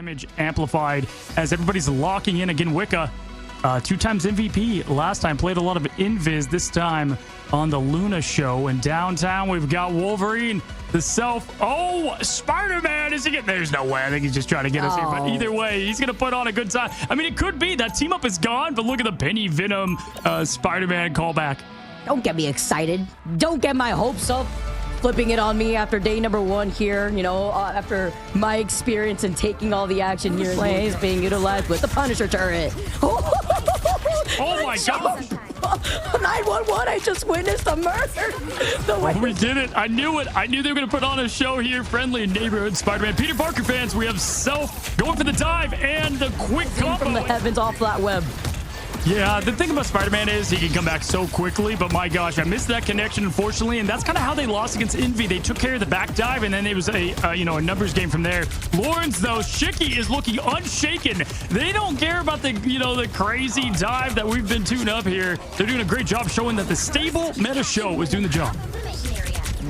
damage amplified as everybody's locking in. Again, Wicca, 2 times MVP last time, played a lot of Invis this time on the Luna show. And downtown, we've got Wolverine, the self. Oh, Spider-Man, is he getting? There's no way. I think he's just trying to get us here. But either way, he's going to put on a good time. I mean, it could be that team up is gone, but look at the Penny Venom Spider-Man callback. Don't get me excited. Don't get my hopes up. Flipping it on me after day number 1 here, you know, after my experience in taking all the action here. Plays being utilized with the Punisher turret. Oh my God. 911, I just witnessed a murder. We did it. I knew it. I knew they were going to put on a show here. Friendly neighborhood Spider-Man. Peter Parker fans, we have Self going for the dive and the quick combo. From the heavens off that web. Yeah, the thing about Spider-Man is he can come back so quickly, but my gosh, I missed that connection, unfortunately, and that's kind of how they lost against Envy. They took care of the back dive, and then it was a numbers game from there. Lawrence, though, Shiki is looking unshaken. They don't care about the, the crazy dive that we've been tuned up here. They're doing a great job showing that the stable meta show is doing the job.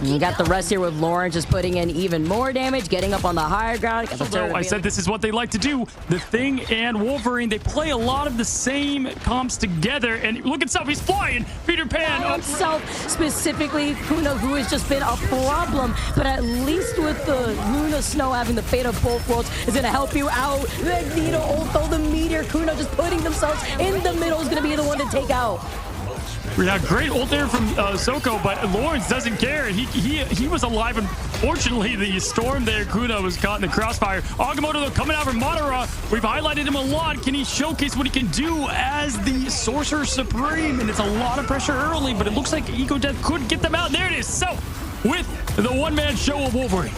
You got the rest here with Lauren just putting in even more damage, getting up on the higher ground. So I said this is what they like to do. The Thing and Wolverine, they play a lot of the same comps together. And look at Self, he's flying. Peter Pan. Self specifically, Kuna, who has just been a problem. But at least with the Luna Snow having the fate of both worlds is going to help you out. Magneto, although the Meteor, Kuna just putting themselves in the middle is going to be the one to take out. Yeah, great ult there from Soko, but Lawrence doesn't care. He was alive. Unfortunately, the storm there, Kuna was caught in the crossfire. Agamotto, though, coming out from Madara. We've highlighted him a lot. Can he showcase what he can do as the Sorcerer Supreme? And it's a lot of pressure early, but it looks like Ego Death could get them out. There it is. So, with the one-man show of Wolverine.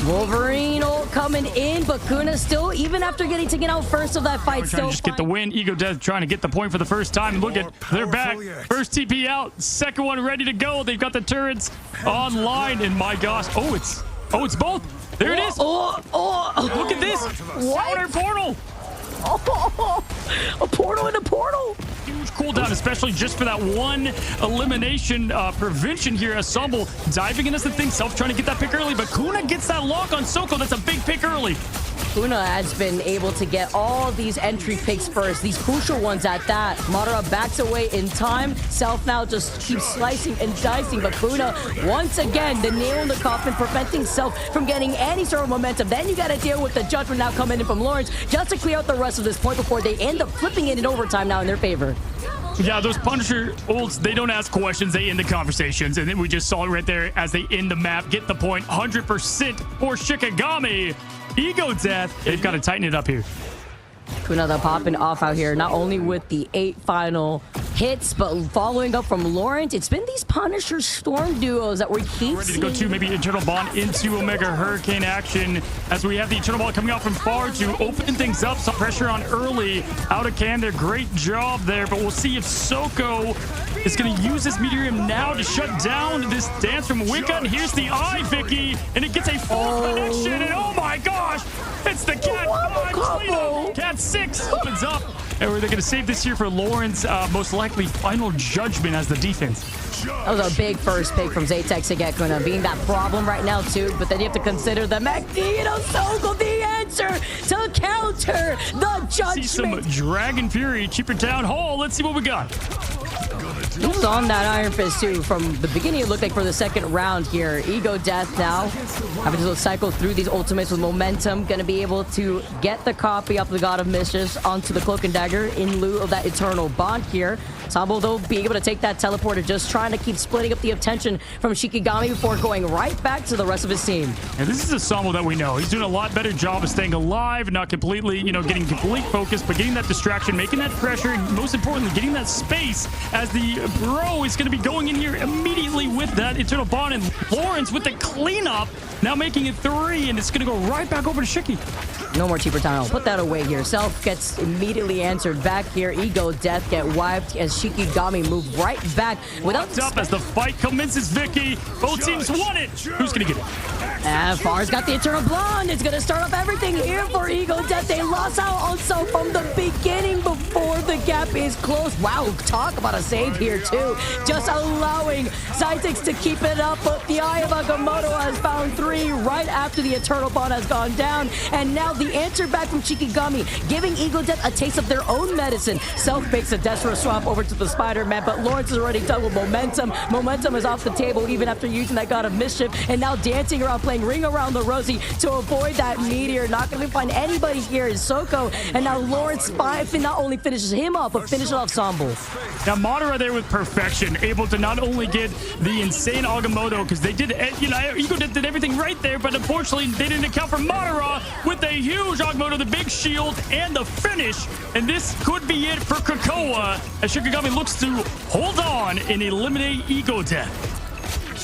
Wolverine ult coming in, but Kuna still, even after getting taken out first of that fight, still just get the win. Ego Death trying to get the point for the first time. Look at, they're back. First TP out, second one ready to go. They've got the turrets online, and my gosh, it's both. There it is. Look at this. Outer portal. A portal in a portal. Huge cooldown, especially just for that one elimination prevention here as Sumble diving in as the Thing. Self trying to get that pick early, but Kuna gets that lock on Soko. That's a big pick early. Kuna has been able to get all these entry picks first, these crucial ones at that. Madara backs away in time. Self now just keeps slicing and dicing, but Kuna, once again, the nail in the coffin, preventing Self from getting any sort of momentum. Then you got to deal with the judgment now coming in from Lawrence just to clear out the rest of this point before they end up flipping it in overtime now in their favor. Yeah, those Punisher ults, they don't ask questions, they end the conversations. And then we just saw it right there as they end the map, get the point. 100% for Shikigami. Ego Death, they've got to tighten it up here. Kuna the popping off out here, not only with the 8 final hits, but following up from Lawrence, it's been these Punisher Storm duos that we keep ready to go to maybe Eternal Bond into Omega Hurricane action as we have the Eternal Bond coming out from far to open things up. Some pressure on early. Out of Canada, great job there, but we'll see if Soko is going to use this Meteorium now to shut down this dance from Wicca. And here's the eye, Vicky, and it gets a full connection, and oh my gosh, it's the Cat 5 Cat 6 opens up. And they're going to save this here for Lawrence, most likely final judgment as the defense. That was a big first pick from Zatex to get Kuna, being that problem right now too, but then you have to consider the Magneto Soko, the answer to counter the judgment. See some Dragon Fury, cheaper Town Hall. Let's see what we got. He was on that Iron Fist too. From the beginning, it looked like for the second round here. Ego Death now having to cycle through these ultimates with momentum. Going to be able to get the copy of the God of Mischief onto the Cloak and Dagger in lieu of that Eternal Bond here. Sabo, though, being able to take that teleporter, just trying to keep splitting up the attention from Shikigami before going right back to the rest of his team. And this is a Sabo that we know. He's doing a lot better job of staying alive, not completely, getting complete focus, but getting that distraction, making that pressure, and most importantly, getting that space as the Bro is going to be going in here immediately with that Eternal Bond, and Lawrence with the cleanup, now making it 3, and it's going to go right back over to Shiki. No more cheaper time. I'll put that away here. Self gets immediately answered back here. Ego Death get wiped as Shikigami move right back without up as the fight commences. Vicky, both teams won it. Who's going to get it? And Far's got the Eternal Blonde. It's going to start off everything here for Ego Death. They lost out on Self from the beginning before the gap is closed. Wow, talk about a save here. here too. Just allowing Zytex to keep it up, but the Eye of Agamotto has found 3 right after the Eternal Bond has gone down. And now the answer back from Shikigami, giving Ego Death a taste of their own medicine. Self makes a Destro swap over to the Spider-Man, but Lawrence is already done with momentum. Momentum is off the table even after using that God of Mischief, and now dancing around, playing Ring Around the Rosie to avoid that meteor. Not going to find anybody here is Soko, and now Lawrence not only finishes him off, but finishes off Sambo. Now Madara there with perfection, able to not only get the insane Agamotto, because they did, Ego did everything right there, but unfortunately they didn't account for Madara with a huge Agamotto, the big shield, and the finish. And this could be it for Krakoa as Shikigami looks to hold on and eliminate Ego Death.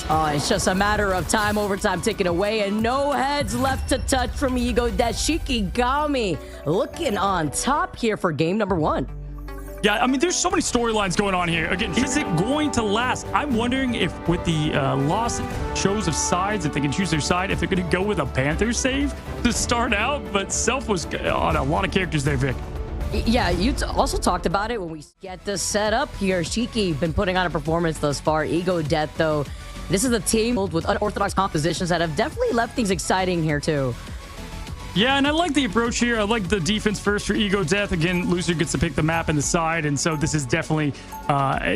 Oh, it's just a matter of time, overtime ticking away, and no heads left to touch from Ego Death. Shikigami looking on top here for game number 1. Yeah, I mean, there's so many storylines going on here. Again, is it going to last? I'm wondering if with the lost shows of sides, if they can choose their side, if they're going to go with a Panther save to start out. But Self was on a lot of characters there, Vic. Yeah, you also talked about it when we get this set up here. Shiki been putting on a performance thus far. Ego Death, though, this is a team with unorthodox compositions that have definitely left things exciting here, too. Yeah, and I like the approach here. I like the defense first for Ego Death. Again, loser gets to pick the map and the side, and so this is definitely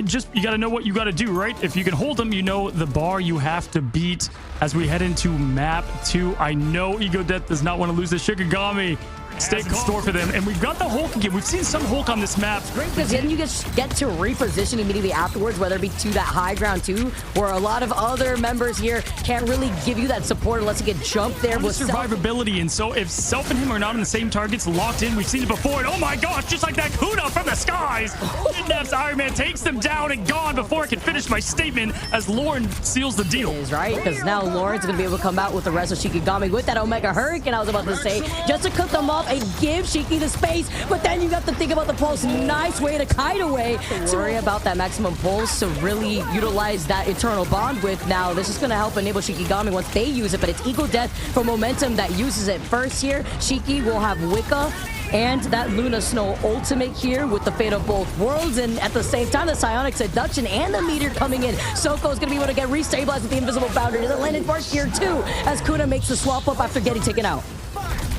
just, you got to know what you got to do, right? If you can hold them, you know the bar you have to beat as we head into map 2. I know Ego Death does not want to lose the Shikigami. Stay in store for them, and we've got the Hulk again. We've seen some Hulk on this map. Great, because then you just get to reposition immediately afterwards, whether it be to that high ground too, where a lot of other members here can't really give you that support unless you get jumped there with survivability. And so if Self and him are not on the same targets, locked in, we've seen it before, and oh my gosh, just like that Kuna from the skies, kidnaps Iron Man, takes them down and gone before I can finish my statement as Lauren seals the deal. It is right, because now Lauren's going to be able to come out with the rest of Shikigami with that Omega Hurricane, I was about to say, just to cut them off and give Shiki the space, but then you got to think about the pulse. Nice way to kite away. Worry about that maximum pulse to really utilize that Eternal Bond with. Now, this is going to help enable Shikigami once they use it, but it's Ego Death for momentum that uses it first here. Shiki will have Wicca and that Luna Snow ultimate here with the Fate of Both Worlds, and at the same time, the Psionic Seduction and the Meteor coming in. Soko's going to be able to get restabilized with the Invisible Boundary. The landing part here too, as Kuna makes the swap up after getting taken out.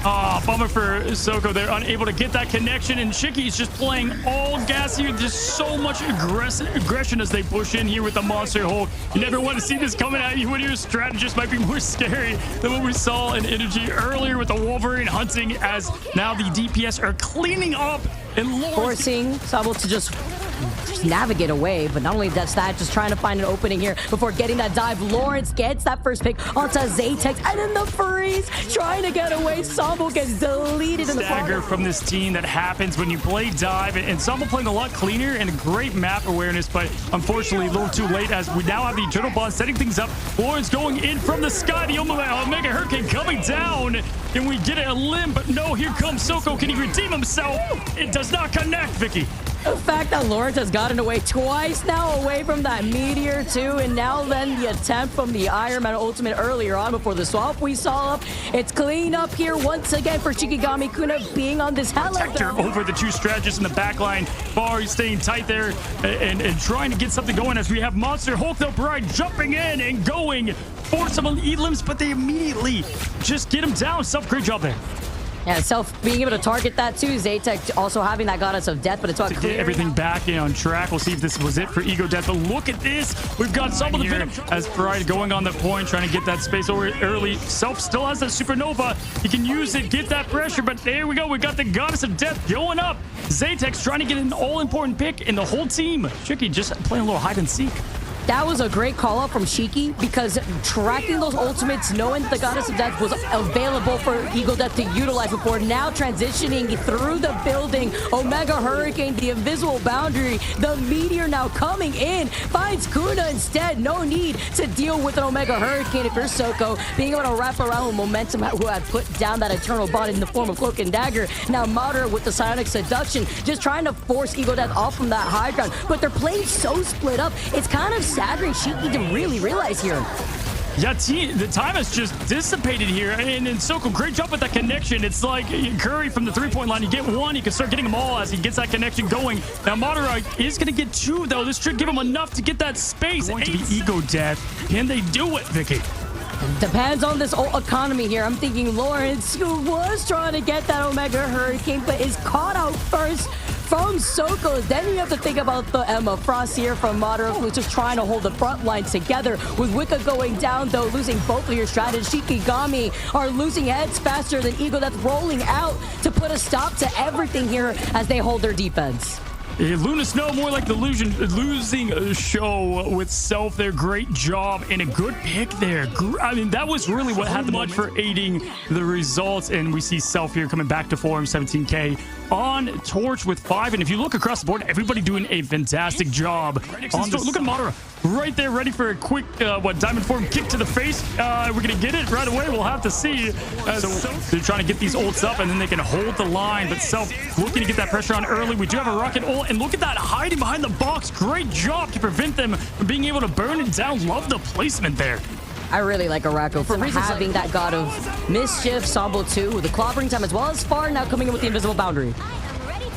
Oh, bummer for Soko. They're unable to get that connection, and Shiki's just playing all gas here. Just so much aggression as they push in here with the Monster Hulk. You never want to see this coming at you when your strategist might be more scary than what we saw in Energy earlier with the Wolverine hunting, as now the DPS are cleaning up and forcing Sabo to just navigate away. But not only that's that, just trying to find an opening here before getting that dive. Lawrence gets that first pick onto Zatex, and then the freeze trying to get away. Sambo gets deleted in the stagger from this team that happens when you play dive, and Sambo playing a lot cleaner and great map awareness, but unfortunately a little too late as we now have the Eternal Bond setting things up. Lawrence going in from the sky, the Omega Hurricane coming down, and we get a limb, but no, here comes Soko. Can he redeem himself? It does not connect, Vicky. The fact that Lawrence has gotten away twice now away from that meteor too, and now then the attempt from the Iron Man ultimate earlier on before the swap we saw up. It's clean up here once again for Shikigami. Kuna being on this protector over the two strategists in the back line. Bar staying tight there and trying to get something going as we have Monster Hulk the Bride jumping in and going for some elite limbs, but they immediately just get him down. Great job there. Yeah, Self being able to target that too. Zatex also having that Goddess of Death, but it's about to get everything back on track. We'll see if this was it for Ego Death. But look at this. We've got some of the Venom as Pride going on the point, trying to get that space over early. Self still has that Supernova. He can use it, get that pressure, but there we go. We got the Goddess of Death going up. Zatex trying to get an all-important pick, and the whole team, Shiki, just playing a little hide and seek. That was a great call out from Shiki, because tracking those ultimates, knowing that the Goddess of Death was available for Ego Death to utilize before, now transitioning through the building. Omega Hurricane, the Invisible Boundary, the Meteor now coming in, finds Kuna instead. No need to deal with an Omega Hurricane if you're Soko, being able to wrap around with momentum, who had put down that Eternal Bond in the form of Cloak and Dagger. Now Madara with the Psionic Seduction, just trying to force Ego Death off from that high ground, but they're playing so split up. It's kind of staggering Shiki to really realize here. Yeah, the time has just dissipated here. And Soko, great job with that connection. It's like Curry from the three-point line. You get one, you can start getting them all as he gets that connection going. Now, Madara is going to get two, though. This should give him enough to get that space. Going to be Ego Death. Can they do it, Vicky? Depends on this whole economy here. I'm thinking Lawrence, who was trying to get that Omega Hurricane, but is caught out first from Soko. Then you have to think about the Emma Frost here from Madara, who's just trying to hold the front line together. With Wicca going down, though, losing both of your strategies. Shikigami are losing heads faster than Ego Death, rolling out to put a stop to everything here as they hold their defense. Luna Snow, more like the losing show with Self there. Great job and a good pick there. I mean, that was really what had the much for aiding the results. And we see Self here coming back to form, 17K on Torch with 5. And if you look across the board, everybody doing a fantastic job. Look at Madara right there, ready for a quick, Diamond Form kick to the face. We're going to get it right away. We'll have to see. So they're trying to get these ults up, and then they can hold the line. But Self looking to get that pressure on early. We do have a rocket ult. And look at that, hiding behind the box. Great job to prevent them from being able to burn it down. Love the placement there. I really like Arako for having that God of Mischief, Sambo 2, the clobbering time, as well as Far now coming in with the invisible boundary.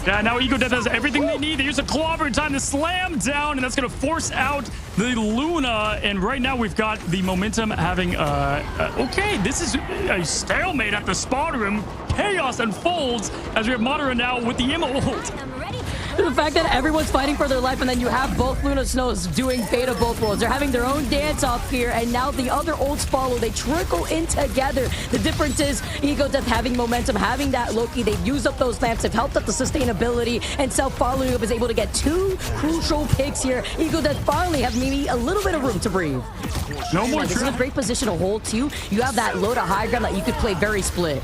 Yeah, now Ego Death has everything they need. They use a clobbering time to slam down, and that's going to force out the Luna. And right now we've got the momentum having, okay, this is a stalemate at the spawn room. Chaos unfolds as we have Madara now with the Emma ult. The fact that everyone's fighting for their life, and then you have both Luna Snows doing beta both worlds. They're having their own dance off here, and now the other ults follow. They trickle in together. The difference is Ego Death having momentum, having that Loki. They've used up those lamps. They've helped up the sustainability, and Self following up is able to get two crucial picks here. Ego Death finally have maybe a little bit of room to breathe. No more. This is a great position to hold too. You have that low to high ground that you could play very split.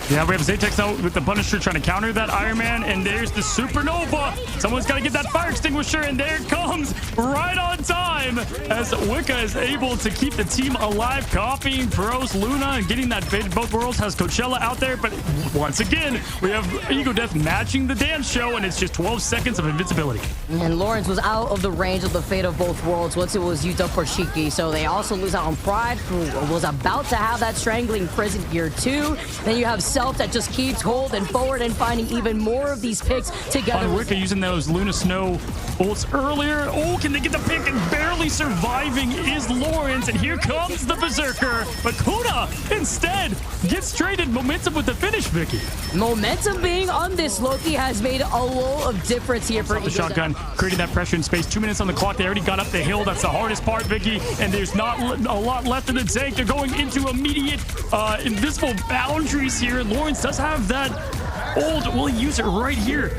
Yeah, we have Zatex now with the Punisher trying to counter that Iron Man, and there's the Supernova. Someone's got to get that fire extinguisher, and there it comes right on time as Wicca is able to keep the team alive, copying Pros Luna and getting that bid. Both worlds has Coachella out there, but once again, we have Ego Death matching the dance show, and it's just 12 seconds of invincibility. And Lawrence was out of the range of the fate of both worlds once it was used up for Shiki, so they also lose out on Pride, who was about to have that strangling prison here too. Then you have Self that just keeps holding forward and finding even more of these picks together. Wicca using those Luna Snow ults earlier. Oh, can they get the pick? And barely surviving is Lawrence. And here comes the Berserker. But Kuna instead gets traded momentum with the finish, Vicky. Momentum being on this Loki has made a lot of difference here for the shotgun, creating that pressure in space. 2 minutes on the clock. They already got up the hill. That's the hardest part, Vicky. And there's not a lot left in the tank. They're going into immediate invisible boundaries here. Lawrence does have that ult. Will he use it right here?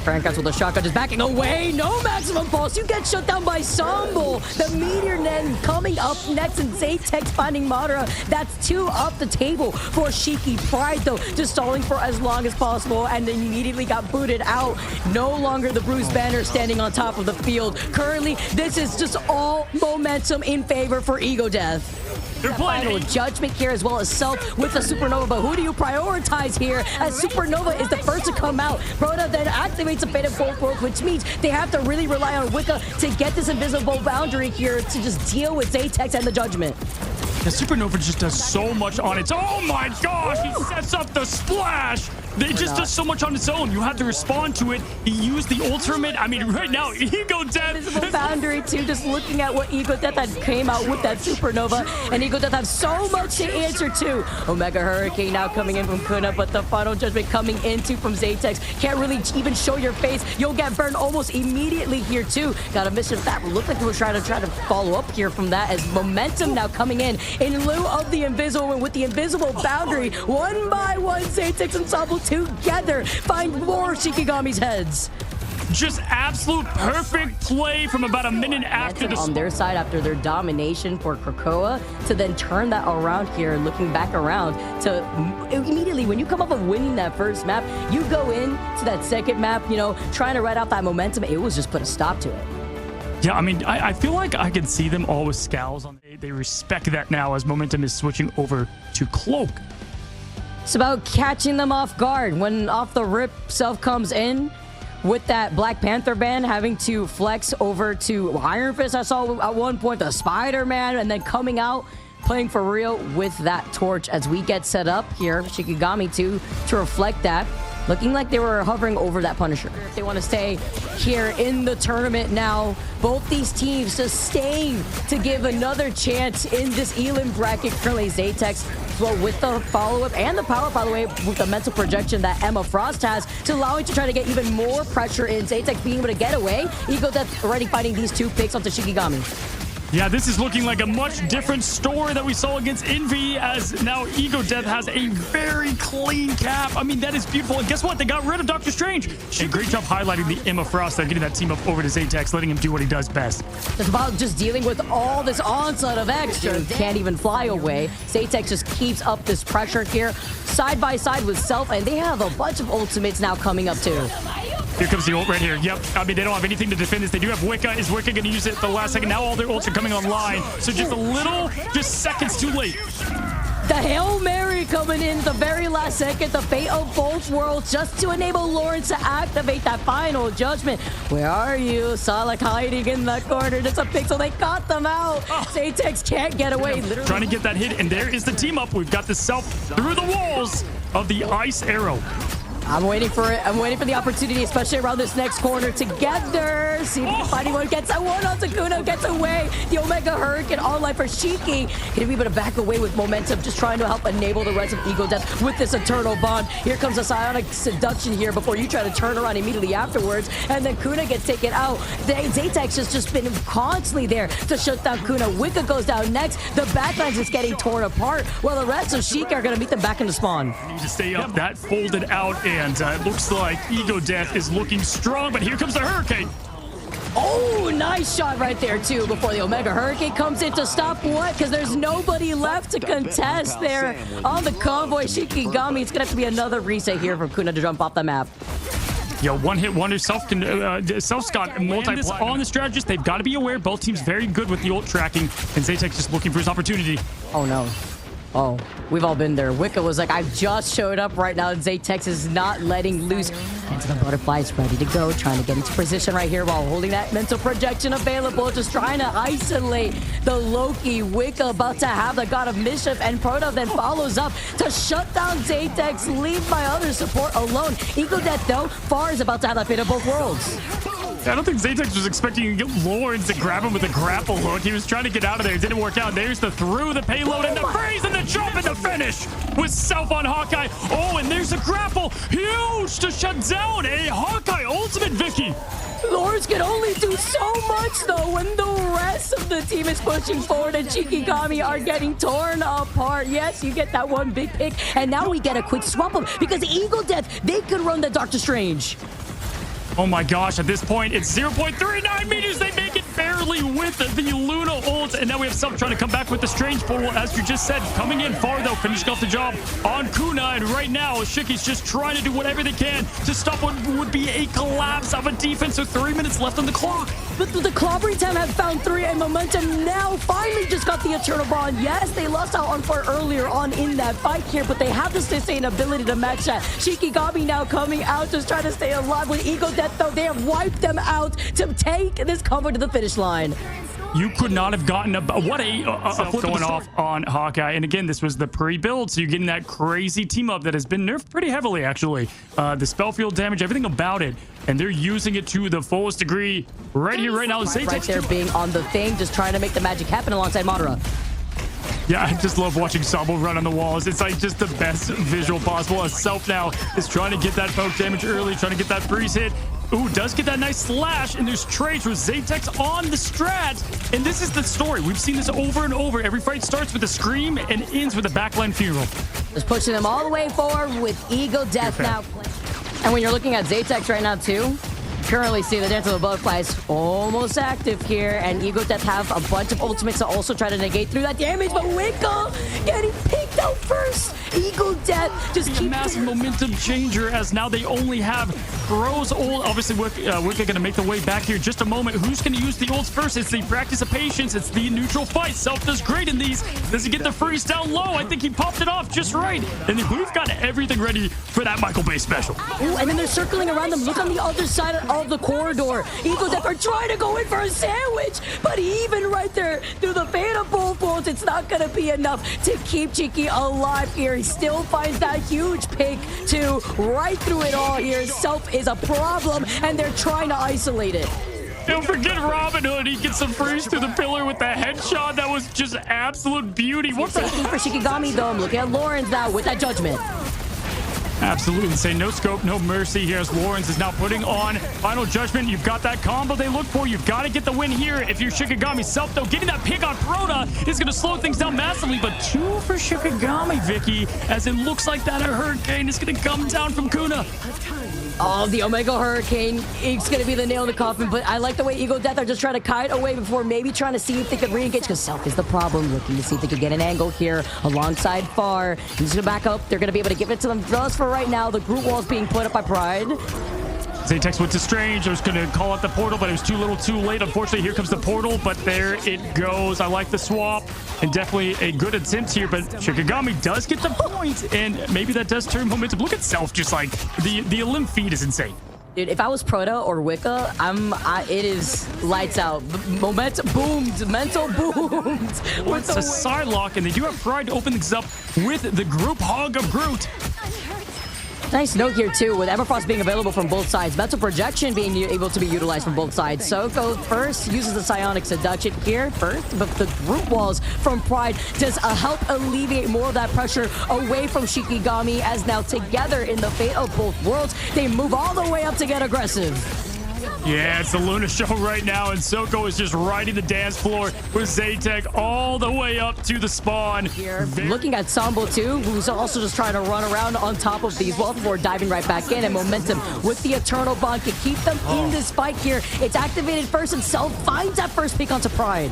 Frank with the shotgun just backing away. No maximum pulse. You get shut down by Sambo. The Meteor then coming up next, and Zatex finding Madara. That's 2 off the table for Shiki. Pride, though, just stalling for as long as possible, and then immediately got booted out. No longer the Bruce Banner standing on top of the field. Currently, this is just all momentum in favor for Ego Death. They're playing Judgment here as well as Self with the Supernova, but who do you prioritize here as Supernova is the first to come out? Broda then activates a Fate of Both Worlds, which means they have to really rely on Wicca to get this invisible boundary here to just deal with Zatex and the Judgment. The Supernova just does so much on its own. Oh my gosh, he sets up the splash. It just does so much on its own. You have to respond to it. He used the ultimate. I mean, right now, Ego Death. Invisible boundary too, just looking at what Ego Death had came out with that Supernova. And Ego Death have so much to answer to. Omega Hurricane now coming in from Kuna, but the final judgment coming into from Zatex. Can't really even show your face. You'll get burned almost immediately here too. Got a mission that looked like we were trying to follow up here from that as momentum now coming in lieu of the invisible, and with the invisible boundary, one by one, Zatex and Sambo together find more Shikigami's heads. Just absolute perfect play from about a minute after on their side after their domination for Krakoa to then turn that around here, looking back around to immediately when you come up of winning that first map, you go in to that second map, you know, trying to ride out that momentum. It was just put a stop to it. Yeah, I mean, I feel like I can see them all with scowls on. They respect that now as momentum is switching over to Cloak. It's about catching them off guard. When off the rip, Self comes in with that Black Panther band, having to flex over to Iron Fist. I saw at one point the Spider-Man, and then coming out playing for real with that torch as we get set up here. Shikigami too to reflect that. Looking like they were hovering over that Punisher. If they want to stay here in the tournament now, both these teams sustain to give another chance in this Elam bracket. Currently, Zatex flow with the follow-up and the power, by the way, with the mental projection that Emma Frost has to allow him to try to get even more pressure in. Zatex being able to get away. Ego Death already fighting these two picks onto Shikigami. Yeah, this is looking like a much different story that we saw against Envy, as now Ego Death has a very clean cap. I mean, that is beautiful. And guess what? They got rid of Doctor Strange. And great job highlighting the Emma Frost, getting that team up over to Zatex, letting him do what he does best. It's about just dealing with all this onslaught of extra. Can't even fly away. Zatex just keeps up this pressure here, side by side with Self, and they have a bunch of ultimates now coming up too. Here comes the ult right here. Yep. I mean, they don't have anything to defend this. They do have Wicca. Is Wicca going to use it at the last second? Now all their ults are coming online. So just a little, just seconds too late. The Hail Mary coming in the very last second. The fate of both worlds just to enable Lawrence to activate that final judgment. Where are you? Solak hiding in the corner. Just a pixel. They got them out. Zatex can't get away. Literally trying to get that hit. And there is the team up. We've got the Self through the walls of the Ice Arrow. I'm waiting for it. I'm waiting for the opportunity, especially around this next corner together. See if the fighting one gets a one on Kuno, gets away. The Omega Hurricane online for Shiki. Gonna be able to back away with momentum, just trying to help enable the rest of Ego Death with this Eternal Bond. Here comes a Psionic Seduction here before you try to turn around immediately afterwards. And then Kuna gets taken out. Zatex has just been constantly there to shut down Kuna. Wicca goes down next. The backline is getting torn apart, while the rest of Shiki are gonna meet them back in the spawn. Need to stay up. That folded out. And it looks like Ego Death is looking strong, but here comes the Hurricane. Oh, nice shot right there, too, before the Omega Hurricane comes in to stop what? Because there's nobody left to contest there on the convoy. Shikigami, it's going to have to be another reset here for Kuna to jump off the map. Yo, one hit wonder. Self's got multi on the strategist. They've got to be aware. Both teams very good with the ult tracking, and Zatex just looking for his opportunity. Oh, no. Oh, we've all been there. Wicca was like, I just showed up right now, and Zatex is not letting loose. And so the butterfly is ready to go, trying to get into position right here while holding that mental projection available, just trying to isolate the Loki. Wicca about to have the God of Mischief, and Proto then follows up to shut down Zatex, leave my other support alone. Ego Death, though, Far is about to have that fate of both worlds. I don't think Zatex was expecting Lawrence to grab him with a grapple hook. He was trying to get out of there. It didn't work out. There's the through the payload and the freeze and the jump and the finish with Self on Hawkeye. Oh, and there's a grapple. Huge to shut down a Hawkeye ultimate, Vicky. Lawrence can only do so much, though, when the rest of the team is pushing forward and Shikigami are getting torn apart. Yes, you get that one big pick, and now we get a quick swap up because Eagle Death, they could run the Doctor Strange. Oh my gosh, at this point, it's 0.39 meters. They make it barely with the Luna ult. And now we have Self trying to come back with the Strange portal, as you just said. Coming in far, though, finishing off the job on Kuna. And right now, Shiki's just trying to do whatever they can to stop what would be a collapse of a defense. So 3 minutes left on the clock. But the clobbering time have found 3, and Momentum now finally just got the Eternal Bond. Yes, they lost out on Far earlier on in that fight here, but they have the sustainability to match that. Shikigami now coming out, just trying to stay alive with Ego Death, though. They have wiped them out to take this cover to the finish line. You could not have gotten a flip going off on Hawkeye. And again, this was the pre-build, so you're getting that crazy team up that has been nerfed pretty heavily, actually. The spell field damage, everything about it. And they're using it to the fullest degree right here, right now. Right there being on the thing, just trying to make the magic happen alongside Madara. Yeah, I just love watching Sabo run on the walls. It's like just the best visual possible. As Self now is trying to get that poke damage early, trying to get that freeze hit. Ooh, does get that nice slash, and there's trades with Zatex on the strat. And this is the story. We've seen this over and over. Every fight starts with a scream and ends with a backline funeral. Just pushing them all the way forward with Ego Death now. And when you're looking at Zatex right now, too, currently see the Dance of the Butterflies almost active here, and Ego Death have a bunch of ultimates to also try to negate through that damage, but Wicca getting picked out first. Eagle Death just A keeps massive momentum changer as now they only have Bros ult. Obviously, Wicca going to make the way back here in just a moment. Who's going to use the ults first? It's the practice of patience. It's the neutral fight. Self does great in these. Does he get the freeze down low? I think he popped it off just right. And we've got everything ready for that Michael Bay special. Ooh, and then they're circling around them. Look on the other side of the corridor. Eagle Death are trying to go in for a sandwich, but even right there through the fate of both worlds, it's not going to be enough to keep Cheeky alive here. He still finds that huge pick too, right through it all here. Self is a problem, and they're trying to isolate it. Don't forget Robin Hood. He gets some freeze through the pillar with the headshot. That was just absolute beauty. What the Safety for Shikigami, though. I'm looking at Lawrence now with that judgment. Absolutely insane. No scope, no mercy here as Lawrence is now putting on final judgment. You've got that combo they look for. You've got to get the win here if you're Shikigami. Self, though, getting that pick on Proto is going to slow things down massively, but 2 for Shikigami, Vicky, as it looks like that Hurricane is going to come down from Kuna. Oh, the Omega Hurricane. It's going to be the nail in the coffin, but I like the way Eagle Death are just trying to kite away before maybe trying to see if they could re-engage, because Self is the problem, looking to see if they could get an angle here alongside Far. He's going to back up. They're going to be able to give it to them just for right now. The group wall is being put up by Pride. Zatex went to Strange. I was going to call out the portal, but it was too little too late. Unfortunately, here comes the portal, but there it goes. I like the swap, and definitely a good attempt here, but Shikigami does get the point, and maybe that does turn momentum. Look at Self, just like the limb feed is insane. Dude, if I was Proto or Wicca, it is lights out. Momentum boomed, mental boomed. It's a side lock, and they do have Pride to open things up with the group hog of Groot. Nice note here, too, with Everfrost being available from both sides. Mental projection being able to be utilized from both sides. Soko first uses the Psionic Seduction here first, but the group walls from Pride does help alleviate more of that pressure away from Shikigami, as now together in the fate of both worlds, they move all the way up to get aggressive. Yeah, it's the Luna show right now, and Soko is just riding the dance floor with Zatek all the way up to the spawn. Here, looking at Sambo too, who's also just trying to run around on top of these walls before diving right back in, and momentum with the Eternal Bond can keep them in this fight here. It's activated first, and Self finds that first pick onto Pride.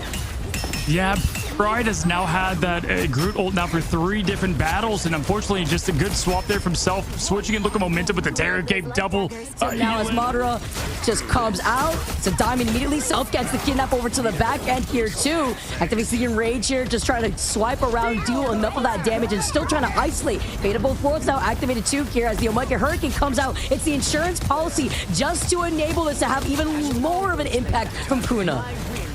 Yeah, Pride has now had that Groot ult now for 3 different battles, and unfortunately just a good swap there from Self, switching and look at momentum with the Terror Cape double. Now as Madara just comes out, it's a diamond immediately. Self gets the kidnap over to the back end here too. Activates the Enrage here, just trying to swipe around, deal enough of that damage, and still trying to isolate. Fate of both worlds now activated too here as the Omega Hurricane comes out. It's the insurance policy just to enable this to have even more of an impact from Kuna.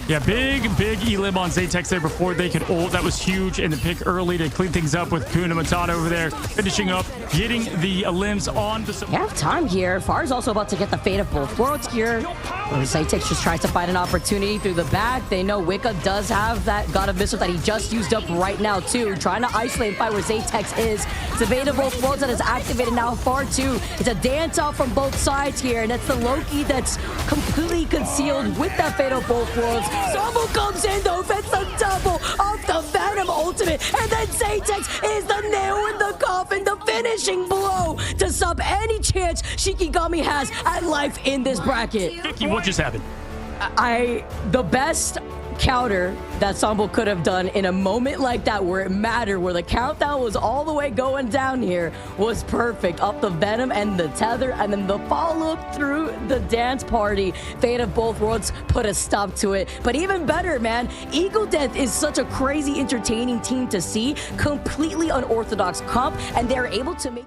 Yeah, big elim on Zatex there before they could ult. That was huge, and the pick early to clean things up with Kuna Matata over there, finishing up, getting the limbs on the... Half time here. Far is also about to get the fate of both worlds here. Zatex just tries to find an opportunity through the back. They know Wicca does have that God of Missile that he just used up right now too. Trying to isolate and fight where Zatex is. It's a fate of both worlds that is activated now. Far too. It's a dance off from both sides here, and that's the Loki that's completely concealed with that fate of both worlds. Sambo comes in though, gets the double off the Venom ultimate, and then Zatex is the nail in the coffin, the finishing blow to sub any chance Shikigami has at life in this bracket. Vicky, what just happened? The best counter that Sambo could have done in a moment like that where it mattered, where the countdown was all the way going down here, was perfect. Up the Venom and the tether, and then the follow-up through the dance party. Fate of both worlds put a stop to it. But even better, man, Eagle Death is such a crazy, entertaining team to see. Completely unorthodox comp, and they're able to make...